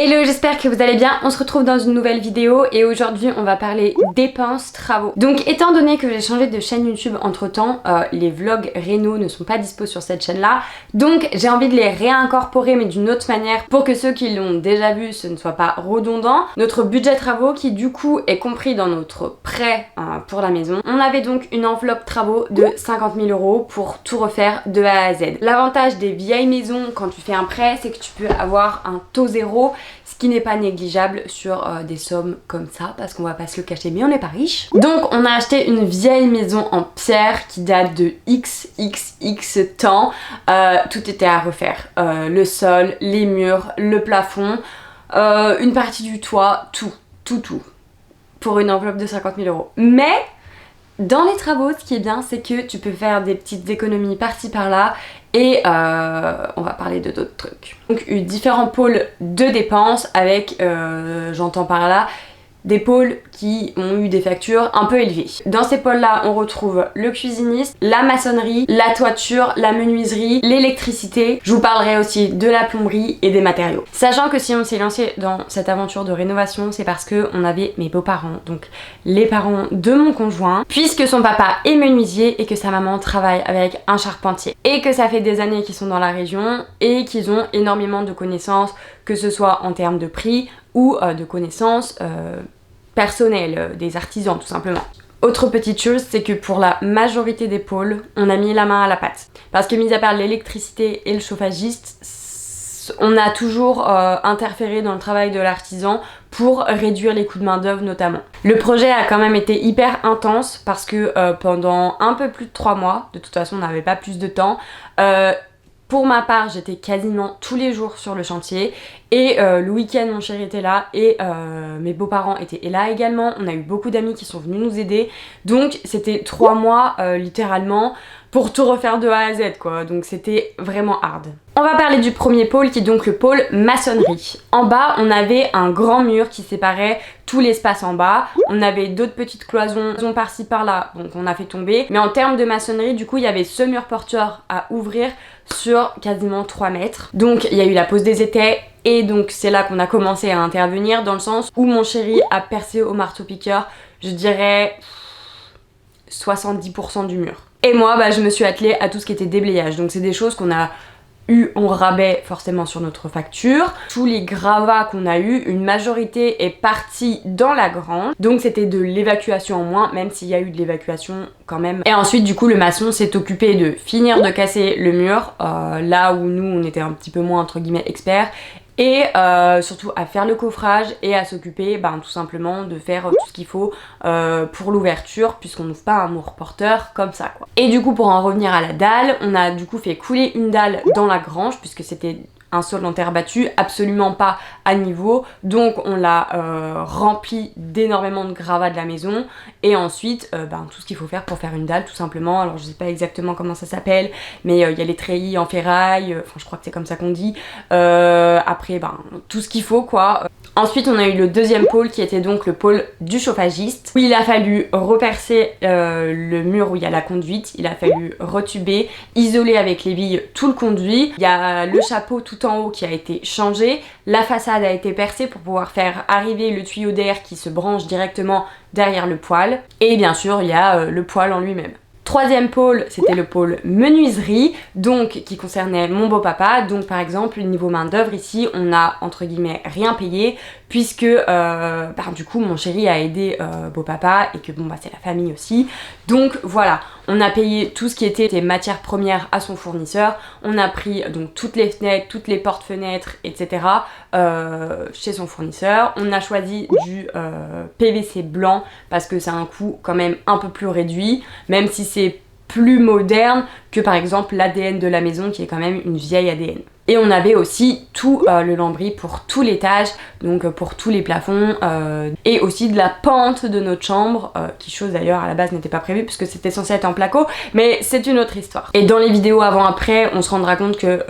Hello, j'espère que vous allez bien. On se retrouve dans une nouvelle vidéo et aujourd'hui on va parler dépenses, travaux. Donc étant donné que j'ai changé de chaîne YouTube entre temps, les vlogs réno ne sont pas dispo sur cette chaîne là, donc j'ai envie de les réincorporer mais d'une autre manière pour que ceux qui l'ont déjà vu ce ne soit pas redondant. Notre budget travaux qui du coup est compris dans notre prêt pour la maison. On avait donc une enveloppe travaux de 50 000 € pour tout refaire de A à Z. L'avantage des vieilles maisons quand tu fais un prêt, c'est que tu peux avoir un taux zéro, ce qui n'est pas négligeable sur des sommes comme ça, parce qu'on va pas se le cacher, mais on n'est pas riche. Donc on a acheté une vieille maison en pierre qui date de XXX temps. Tout était à refaire. Le sol, les murs, le plafond, une partie du toit, tout. Pour une enveloppe de 50 000 €. Mais dans les travaux, ce qui est bien, c'est que tu peux faire des petites économies par-ci par-là et on va parler de d'autres trucs. Donc eu différents pôles de dépenses avec, j'entends par là, des pôles qui ont eu des factures un peu élevées. Dans ces pôles-là, on retrouve le cuisiniste, la maçonnerie, la toiture, la menuiserie, l'électricité. Je vous parlerai aussi de la plomberie et des matériaux. Sachant que si on s'est lancé dans cette aventure de rénovation, c'est parce que on avait mes beaux-parents, donc les parents de mon conjoint, puisque son papa est menuisier et que sa maman travaille avec un charpentier. Et que ça fait des années qu'ils sont dans la région et qu'ils ont énormément de connaissances, que ce soit en termes de prix ou de connaissances personnelles, des artisans tout simplement. Autre petite chose, c'est que pour la majorité des pôles, on a mis la main à la pâte. Parce que mis à part l'électricité et le chauffagiste, on a toujours interféré dans le travail de l'artisan pour réduire les coûts de main d'œuvre notamment. Le projet a quand même été hyper intense parce que pendant un peu plus de 3 mois, de toute façon on n'avait pas plus de temps, pour ma part, j'étais quasiment tous les jours sur le chantier et le week-end mon chéri était là et mes beaux-parents étaient là également. On a eu beaucoup d'amis qui sont venus nous aider, donc c'était 3 mois littéralement pour tout refaire de A à Z quoi, donc c'était vraiment hard. On va parler du premier pôle qui est donc le pôle maçonnerie. En bas on avait un grand mur qui séparait tout l'espace en bas, on avait d'autres petites cloisons par-ci par-là, donc on a fait tomber, mais en termes de maçonnerie du coup il y avait ce mur porteur à ouvrir sur quasiment 3 mètres. Donc il y a eu la pose des étais et donc c'est là qu'on a commencé à intervenir dans le sens où mon chéri a percé au marteau-piqueur, je dirais 70% du mur. Et moi bah, je me suis attelée à tout ce qui était déblayage, donc c'est des choses qu'on a eu en rabais forcément sur notre facture. Tous les gravats qu'on a eu, une majorité est partie dans la grange, donc c'était de l'évacuation en moins, même s'il y a eu de l'évacuation quand même. Et ensuite du coup le maçon s'est occupé de finir de casser le mur, là où nous on était un petit peu moins entre guillemets experts, et surtout à faire le coffrage et à s'occuper tout simplement de faire tout ce qu'il faut pour l'ouverture, puisqu'on n'ouvre pas un mur porteur comme ça quoi. Et du coup pour en revenir à la dalle, on a du coup fait couler une dalle dans la grange puisque c'était un sol en terre battue, absolument pas à niveau, donc on l'a rempli d'énormément de gravats de la maison et ensuite tout ce qu'il faut faire pour faire une dalle tout simplement. Alors je sais pas exactement comment ça s'appelle, mais il y a les treillis en ferraille, enfin je crois que c'est comme ça qu'on dit, après tout ce qu'il faut quoi. Ensuite on a eu le deuxième pôle qui était donc le pôle du chauffagiste, où il a fallu repercer le mur où il y a la conduite, il a fallu retuber, isoler avec les billes tout le conduit, il y a le chapeau tout en haut qui a été changé, la façade a été percée pour pouvoir faire arriver le tuyau d'air qui se branche directement derrière le poêle, et bien sûr il y a le poêle en lui-même. Troisième pôle, c'était le pôle menuiserie, donc qui concernait mon beau-papa. Donc par exemple, niveau main d'œuvre ici, on a entre guillemets rien payé puisque du coup mon chéri a aidé beau-papa et que c'est la famille aussi. Donc voilà, on a payé tout ce qui était des matières premières à son fournisseur. On a pris donc toutes les fenêtres, toutes les portes-fenêtres, etc. Chez son fournisseur. On a choisi du PVC blanc parce que c'est un coût quand même un peu plus réduit, même si c'est plus moderne que par exemple l'ADN de la maison qui est quand même une vieille ADN. Et on avait aussi tout le lambris pour tout l'étage, donc pour tous les plafonds, et aussi de la pente de notre chambre, qui chose d'ailleurs à la base n'était pas prévue puisque c'était censé être en placo, mais c'est une autre histoire. Et dans les vidéos avant-après, on se rendra compte que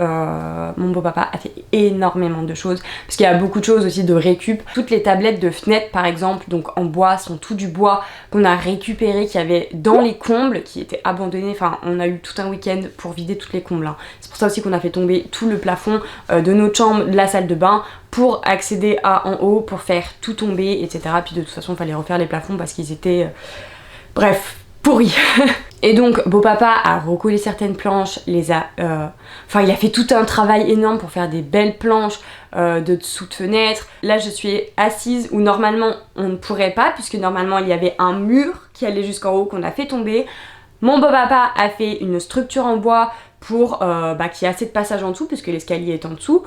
mon beau-papa a fait énormément de choses, parce qu'il y a beaucoup de choses aussi de récup. Toutes les tablettes de fenêtres par exemple, donc en bois, sont tout du bois qu'on a récupéré, qu'il y avait dans les combles, qui étaient abandonnés, enfin on a eu tout un week-end pour vider toutes les combles, hein. C'est pour ça aussi qu'on a fait tomber tout le plafond de notre chambre, de la salle de bain, pour accéder à en haut, pour faire tout tomber, etc. Puis de toute façon, il fallait refaire les plafonds parce qu'ils étaient... bref, pourris. Et donc beau papa a recollé certaines planches, les a... Enfin il a fait tout un travail énorme pour faire des belles planches de dessous de fenêtre. Là je suis assise où normalement on ne pourrait pas, puisque normalement il y avait un mur qui allait jusqu'en haut qu'on a fait tomber. Mon beau papa a fait une structure en bois pour qu'il y ait assez de passage en dessous, puisque l'escalier est en dessous,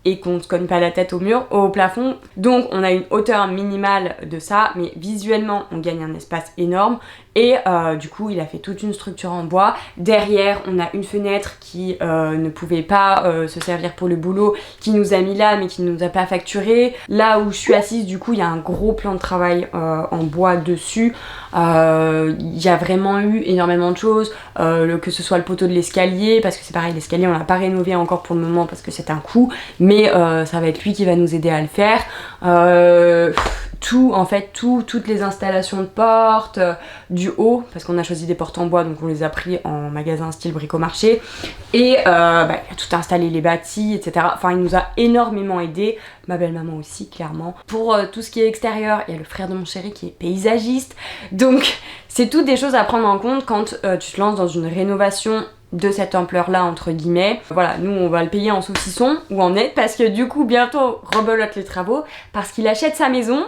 et qu'on ne se cogne pas la tête au mur, au plafond. Donc on a une hauteur minimale de ça, mais visuellement on gagne un espace énorme. Et du coup il a fait toute une structure en bois. Derrière on a une fenêtre qui ne pouvait pas se servir pour le boulot, qui nous a mis là mais qui ne nous a pas facturé. Là où je suis assise, du coup il y a un gros plan de travail en bois dessus. Il y a vraiment eu énormément de choses, que ce soit le poteau de l'escalier, parce que c'est pareil, l'escalier on l'a pas rénové encore pour le moment parce que c'est un coût, mais ça va être lui qui va nous aider à le faire. Tout, en fait, toutes les installations de portes, du haut, parce qu'on a choisi des portes en bois, donc on les a pris en magasin style bricomarché, et il a tout installé, les bâtis, etc. Enfin, il nous a énormément aidé, ma belle-maman aussi, clairement. Pour tout ce qui est extérieur, il y a le frère de mon chéri qui est paysagiste, donc c'est toutes des choses à prendre en compte quand tu te lances dans une rénovation de cette ampleur là entre guillemets. Voilà, nous on va le payer en saucisson ou en net, parce que du coup bientôt rebelote les travaux, parce qu'il achète sa maison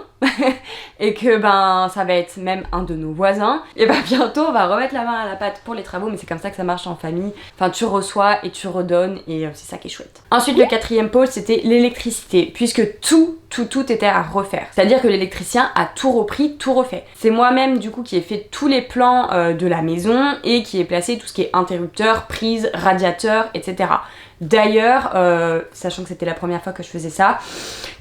et que ça va être même un de nos voisins, et bientôt on va remettre la main à la pâte pour les travaux, mais c'est comme ça que ça marche en famille. Enfin tu reçois et tu redonnes, et c'est ça qui est chouette. Ensuite le quatrième pôle c'était l'électricité, puisque tout était à refaire. C'est-à-dire que l'électricien a tout repris, tout refait. C'est moi-même du coup qui ai fait tous les plans de la maison et qui ai placé tout ce qui est interrupteur, prise, radiateur, etc. D'ailleurs, sachant que c'était la première fois que je faisais ça,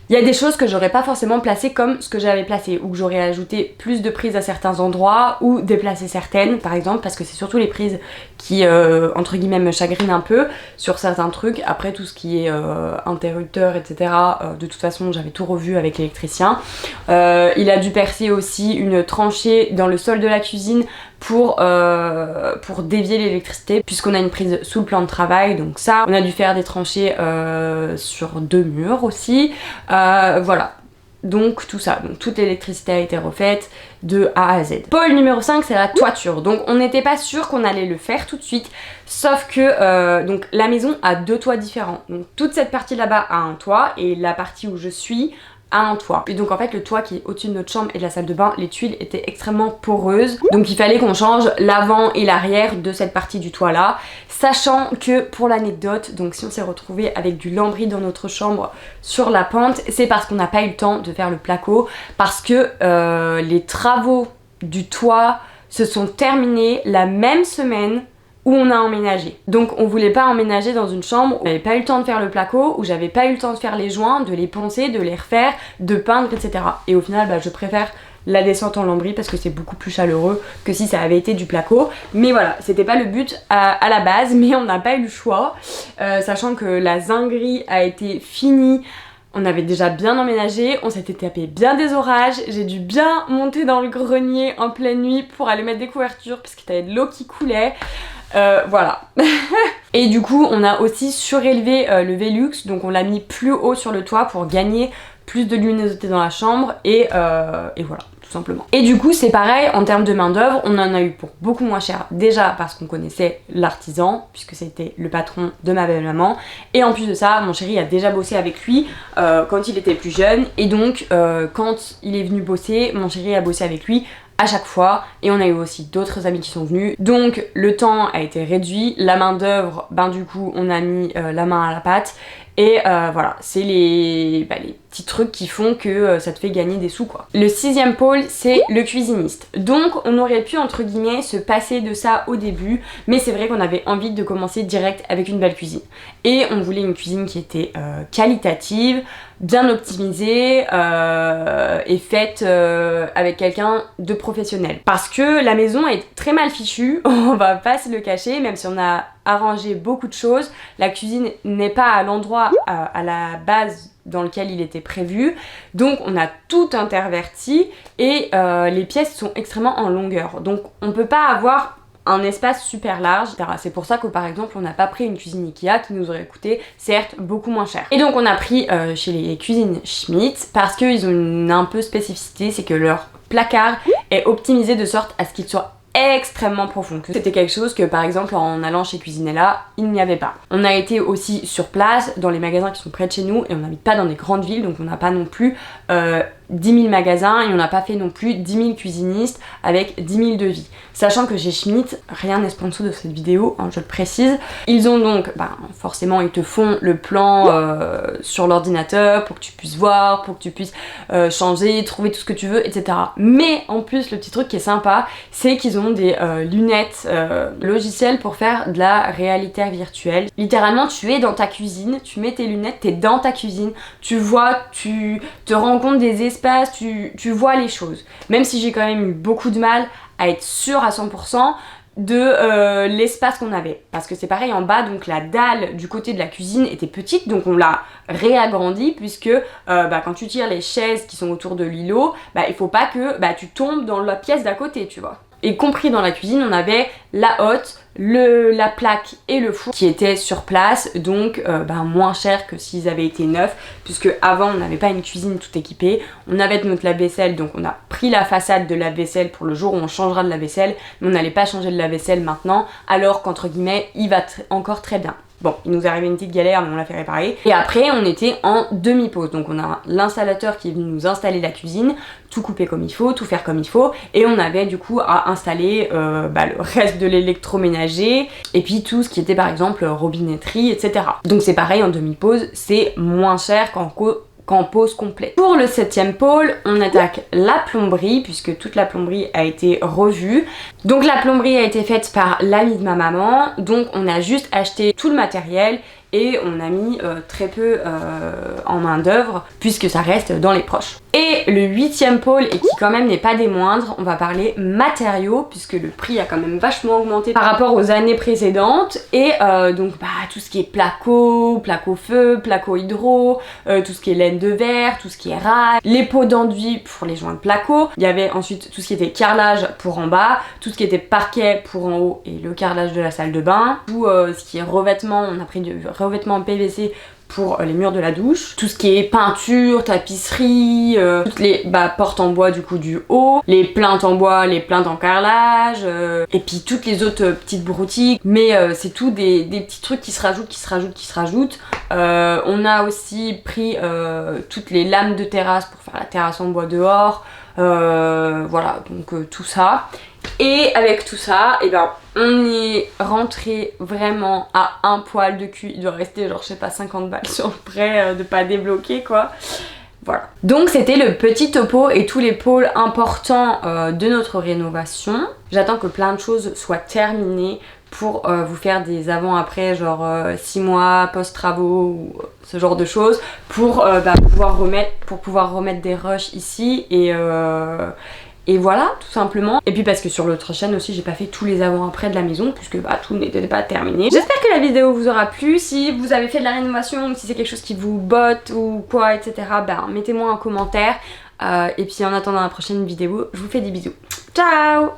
il y a des choses que j'aurais pas forcément placées comme ce que j'avais placé, ou que j'aurais ajouté plus de prises à certains endroits, ou déplacé certaines par exemple, parce que c'est surtout les prises qui entre guillemets me chagrinent un peu sur certains trucs. Après tout ce qui est interrupteur, etc. De toute façon j'avais tout revu avec l'électricien. Il a dû percer aussi une tranchée dans le sol de la cuisine pour dévier l'électricité, puisqu'on a une prise sous le plan de travail, donc ça, on a dû faire des tranchées sur 2 murs aussi, voilà. Donc tout ça, donc toute l'électricité a été refaite de A à Z. Pôle numéro 5, c'est la toiture. Donc on n'était pas sûr qu'on allait le faire tout de suite, sauf que donc la maison a 2 toits différents. Donc toute cette partie là-bas a un toit, et la partie où je suis a un toit. Et donc en fait le toit qui est au-dessus de notre chambre et de la salle de bain, les tuiles étaient extrêmement poreuses, donc il fallait qu'on change l'avant et l'arrière de cette partie du toit là, sachant que pour l'anecdote, donc si on s'est retrouvé avec du lambris dans notre chambre sur la pente, c'est parce qu'on n'a pas eu le temps de faire le placo, parce que les travaux du toit se sont terminés la même semaine où on a emménagé. Donc on voulait pas emménager dans une chambre où j'avais pas eu le temps de faire le placo, où j'avais pas eu le temps de faire les joints, de les poncer, de les refaire, de peindre, etc. Et au final je préfère la descente en lambris parce que c'est beaucoup plus chaleureux que si ça avait été du placo. Mais voilà, c'était pas le but à la base, mais on n'a pas eu le choix, sachant que la zinguerie a été finie. On avait déjà bien emménagé, on s'était tapé bien des orages, j'ai dû bien monter dans le grenier en pleine nuit pour aller mettre des couvertures parce qu'il y avait de l'eau qui coulait. Voilà. Et du coup on a aussi surélevé le Velux, donc on l'a mis plus haut sur le toit pour gagner plus de luminosité dans la chambre, et voilà, tout simplement. Et du coup c'est pareil en termes de main d'œuvre, on en a eu pour beaucoup moins cher, déjà parce qu'on connaissait l'artisan puisque c'était le patron de ma belle-maman, et en plus de ça mon chéri a déjà bossé avec lui quand il était plus jeune, et donc quand il est venu bosser, mon chéri a bossé avec lui à chaque fois, et on a eu aussi d'autres amis qui sont venus, donc le temps a été réduit, la main d'œuvre, du coup on a mis la main à la pâte, et voilà, c'est les petits trucs qui font que ça te fait gagner des sous quoi. Le 6e pôle c'est le cuisiniste, donc on aurait pu entre guillemets se passer de ça au début, mais c'est vrai qu'on avait envie de commencer direct avec une belle cuisine, et on voulait une cuisine qui était qualitative, bien optimisée et faite avec quelqu'un de professionnel, parce que la maison est très mal fichue, on va pas se le cacher, même si on a arrangé beaucoup de choses, la cuisine n'est pas à l'endroit à la base dans lequel il était prévu, donc on a tout interverti, et les pièces sont extrêmement en longueur, donc on peut pas avoir un espace super large, etc. C'est pour ça que par exemple on n'a pas pris une cuisine Ikea qui nous aurait coûté certes beaucoup moins cher. Et donc on a pris chez les cuisines Schmitt parce qu'ils ont une un peu spécificité, c'est que leur placard est optimisé de sorte à ce qu'il soit extrêmement profond. C'était quelque chose que par exemple en allant chez Cuisinella, il n'y avait pas. On a été aussi sur place dans les magasins qui sont près de chez nous et on n'habite pas dans des grandes villes, donc on n'a pas non plus 10 000 magasins et on n'a pas fait non plus 10 000 cuisinistes avec 10 000 devis. Sachant que chez Schmitt, rien n'est sponsor de cette vidéo, hein, je le précise. Ils ont donc, forcément ils te font le plan sur l'ordinateur pour que tu puisses voir, pour que tu puisses changer, trouver tout ce que tu veux, etc. Mais en plus le petit truc qui est sympa, c'est qu'ils ont des lunettes logicielles pour faire de la réalité virtuelle. Littéralement tu es dans ta cuisine, tu mets tes lunettes, t'es dans ta cuisine, tu vois, tu te rends compte des espaces, tu vois les choses. Même si j'ai quand même eu beaucoup de mal à être sûre à 100% de l'espace qu'on avait. Parce que c'est pareil en bas, donc la dalle du côté de la cuisine était petite, donc on l'a réagrandie puisque quand tu tires les chaises qui sont autour de l'îlot, il faut pas que tu tombes dans la pièce d'à côté, tu vois. Y compris dans la cuisine, on avait la hotte, la plaque et le four qui étaient sur place, donc moins cher que s'ils avaient été neufs, puisque avant on n'avait pas une cuisine tout équipée, on avait notre lave-vaisselle, donc on a pris la façade de lave-vaisselle pour le jour où on changera de lave-vaisselle, mais on n'allait pas changer de lave-vaisselle maintenant, alors qu'entre guillemets il va encore très bien. Bon, il nous est arrivé une petite galère, mais on l'a fait réparer. Et après, on était en demi-pause. Donc on a l'installateur qui est venu nous installer la cuisine, tout couper comme il faut, tout faire comme il faut. Et on avait du coup à installer le reste de l'électroménager. Et puis tout ce qui était par exemple robinetterie, etc. Donc c'est pareil, en demi-pause, c'est moins cher qu'en pause complète. Pour le 7e pôle, on attaque la plomberie, puisque toute la plomberie a été revue. Donc la plomberie a été faite par l'ami de ma maman, donc on a juste acheté tout le matériel et on a mis très peu en main d'œuvre, puisque ça reste dans les proches. Et le 8e pôle, et qui quand même n'est pas des moindres, on va parler matériaux, puisque le prix a quand même vachement augmenté par rapport aux années précédentes. Et donc tout ce qui est placo feu, placo hydro, tout ce qui est laine de verre, tout ce qui est râle, les pots d'enduit pour les joints de placo. Il y avait ensuite tout ce qui était carrelage pour en bas, tout ce qui était parquet pour en haut et le carrelage de la salle de bain. Tout ce qui est revêtement, on a pris du revêtement PVC pour les murs de la douche, tout ce qui est peinture, tapisserie, toutes les portes en bois du coup du haut, les plaintes en bois, les plaintes en carrelage, et puis toutes les autres petites broutiques, mais c'est tout des petits trucs qui se rajoutent. On a aussi pris toutes les lames de terrasse pour faire la terrasse en bois dehors, voilà, donc tout ça. Et avec tout ça, on est rentré vraiment à un poil de cul. Il doit rester genre je sais pas 50 balles sur le prêt de pas débloquer quoi. Voilà. Donc c'était le petit topo et tous les pôles importants de notre rénovation. J'attends que plein de choses soient terminées pour vous faire des avant-après, genre 6 mois post-travaux ou ce genre de choses, pour pouvoir remettre des rushs ici et voilà, tout simplement. Et puis parce que sur l'autre chaîne aussi, j'ai pas fait tous les avant-après de la maison, puisque tout n'était pas terminé. J'espère que la vidéo vous aura plu. Si vous avez fait de la rénovation, ou si c'est quelque chose qui vous botte ou quoi, etc., mettez-moi un commentaire. Et puis en attendant la prochaine vidéo, je vous fais des bisous. Ciao!